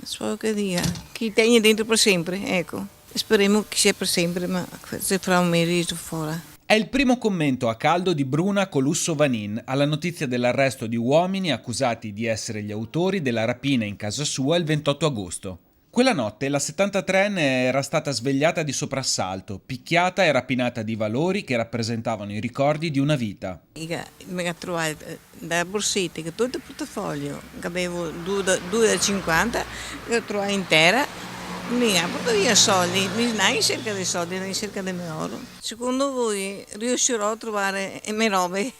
So che dia, chi tiene dentro per sempre, ecco. Speriamo che sia per sempre, ma se fra un mese sto fuori. È il primo commento a caldo di Bruna Colusso Vanin alla notizia dell'arresto di uomini accusati di essere gli autori della rapina in casa sua il 28 agosto. Quella notte la 73enne era stata svegliata di soprassalto, picchiata e rapinata di valori che rappresentavano i ricordi di una vita. Io mi ho trovato da borsetta, che tutto il portafoglio, che avevo 2,50, l'ho trovato intera, mi ha portato via soldi, non è in cerca dei soldi, è in cerca del mio oro. Secondo voi riuscirò a trovare le mie robe?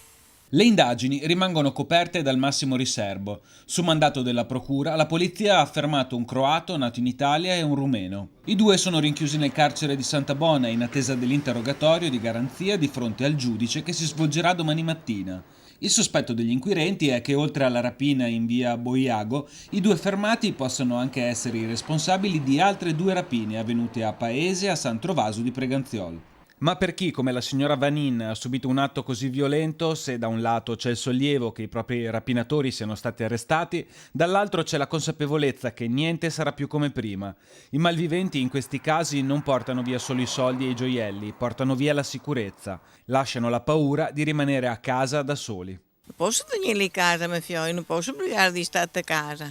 Le indagini rimangono coperte dal massimo riservo. Su mandato della procura, la polizia ha fermato un croato nato in Italia e un rumeno. I due sono rinchiusi nel carcere di Santa Bona in attesa dell'interrogatorio di garanzia di fronte al giudice che si svolgerà domani mattina. Il sospetto degli inquirenti è che oltre alla rapina in via Boiago, i due fermati possano anche essere i responsabili di altre due rapine avvenute a Paese e a San Trovaso di Preganziol. Ma per chi, come la signora Vanin, ha subito un atto così violento, se da un lato c'è il sollievo che i propri rapinatori siano stati arrestati, dall'altro c'è la consapevolezza che niente sarà più come prima. I malviventi in questi casi non portano via solo i soldi e i gioielli, portano via la sicurezza, lasciano la paura di rimanere a casa da soli. Non posso tenere in casa, mio figlio, non posso obbligare di stare a casa.